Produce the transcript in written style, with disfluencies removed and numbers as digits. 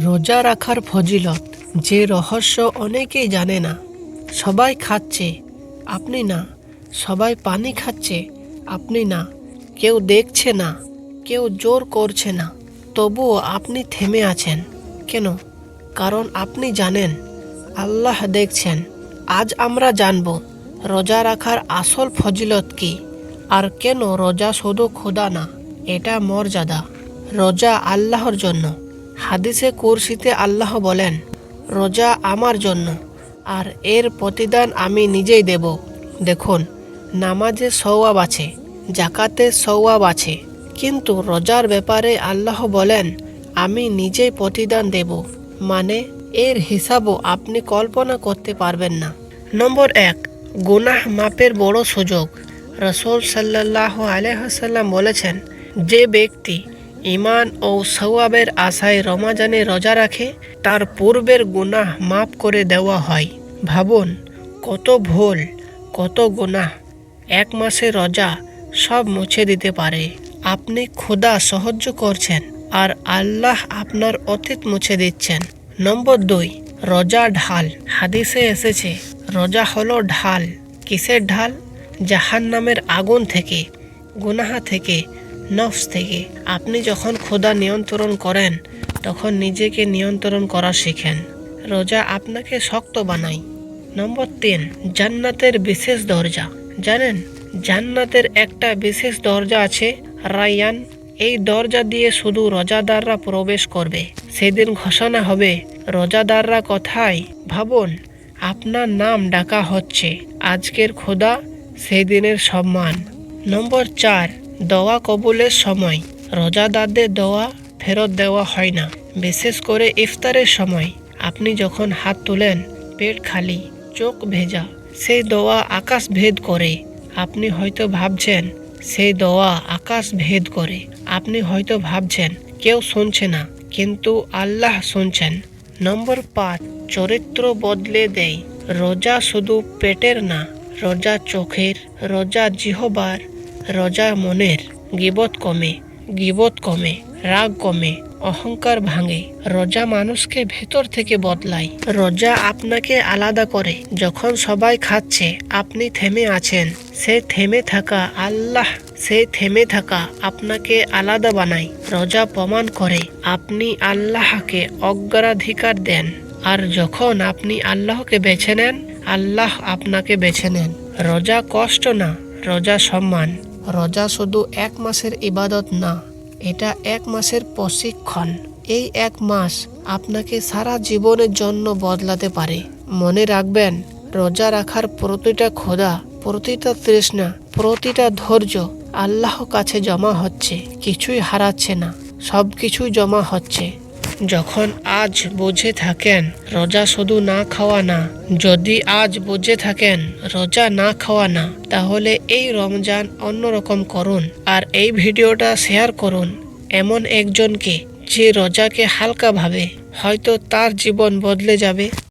রোজা রাখার ফজিলত, যে রহস্য অনেকেই জানে না। সবাই খাচ্ছে, আপনি না। সবাই পানি খাচ্ছে, আপনি না। কেউ দেখছে না, কেউ জোর করছে না, তবুও আপনি থেমে আছেন কেন? কারণ আপনি জানেন আল্লাহ দেখছেন। আজ আমরা জানব রোজা রাখার আসল ফজিলত কি, আর কেন রোজা শুধু খোদা না, এটা মর্যাদা। রোজা আল্লাহর জন্য। হাদিসে কুরসিতে আল্লাহ বলেন, রোজা আমার জন্য, আর এর প্রতিদান আমি নিজেই দেব। দেখুন, নামাজে সওয়াব আছে, জাকাতে সওয়াব আছে, কিন্তু রোজার ব্যাপারে আল্লাহ বলেন, আমি নিজেই প্রতিদান দেব। মানে এর হিসাবও আপনি কল্পনা করতে পারবেন না। নম্বর ১, গুনাহ মাপের বড় সুযোগ। রাসূল সাল্লাল্লাহু আলাইহি ওয়াসাল্লাম বলেছেন, যে ব্যক্তি ঈমান ও সওয়াবের আশায় রমজানে রোজা রাখে, তার পূর্বের গুনাহ মাফ করে দেওয়া হয়। ভাবুন, কত ভুল, কত গুনাহ এক মাসে রোজা সব মুছে দিতে পারে। আপনি খোদা সাহায্য করছেন, আর আল্লাহ আপনার অতীত মুছে দিচ্ছেন। নম্বর ২, রোজা ঢাল। হাদিসে এসেছে, রোজা হলো ঢাল। কিসের ঢাল? জাহান্নামের আগুন থেকে, গুনাহ থেকে, নফস থেকে। আপনি যখন খোদা নিয়ন্ত্রণ করেন, তখন নিজেকে নিয়ন্ত্রণ করা শিখেন। রোজা আপনাকে শক্ত বানায়। নম্বর ৩, জান্নাতের বিশেষ দরজা। জানেন, জান্নাতের একটা বিশেষ দরজা আছে, রায়্যান। এই দরজা দিয়ে শুধু রোজাদাররা প্রবেশ করবে। সেদিন ঘোষণা হবে, রোজাদাররা কোথায়? ভাবুন, আপনার নাম ডাকা হচ্ছে। আজকের খোদা, সেই দিনের সম্মান। নম্বর ৪, দোয়া কবুলের সময়। রোজাদারদের দোয়া ফেরত দেওয়া হয় না, বিশেষ করে ইফতারের সময়। আপনি যখন হাত তোলেন, পেট খালি, চোখ ভেজা, সেই দোয়া আকাশ ভেদ করে। আপনি হয়তো ভাবছেন সেই দোয়া আকাশ ভেদ করে। আপনি হয়তো ভাবছেন কেউ শুনছে না, কিন্তু আল্লাহ শুনছেন। নম্বর ৫, চরিত্র বদলে দেয়। রোজা শুধু পেটের না, রোজা চোখের, রোজা জিহবার, রোজা মনের। গীবত কমে, রাগ কমে, অহংকার ভাঙে। রোজা মানুষকে ভেতর থেকে বদলায়। রোজা আপনাকে আলাদা করে। যখন সবাই খাচ্ছে, আপনি থেমে আছেন। সেই থেমে থাকা আপনাকে আলাদা বানায়। রোজা প্রমাণ করে আপনি আল্লাহকে অগ্রাধিকার দেন, আর যখন আপনি আল্লাহকে বেছে নেন, আল্লাহ আপনাকে বেছে নেন। রোজা কষ্ট না, রোজা সম্মান। রোজা শুধু এক মাসের ইবাদত না, এটা এক মাসের প্রশিক্ষণ। এই এক মাস আপনাকে সারা জীবনের জন্য বদলাতে পারে। মনে রাখবেন, রোজা রাখার প্রতিটা ক্ষুধা, প্রতিটা তৃষ্ণা, প্রতিটা ধৈর্য আল্লাহ কাছে জমা হচ্ছে। কিছুই হারাচ্ছে না, সব কিছুই জমা হচ্ছে। যখন আজ বুঝে থাকেন রোজা শুধু না খাওয়া না, যদি আজ বুঝে থাকেন রোজা না খাওয়া না, তাহলে এই রমজান অন্যরকম করুন। আর এই ভিডিওটা শেয়ার করুন এমন একজনকে, যে রোজাকে হালকা ভাবে। হয়তো তার জীবন বদলে যাবে।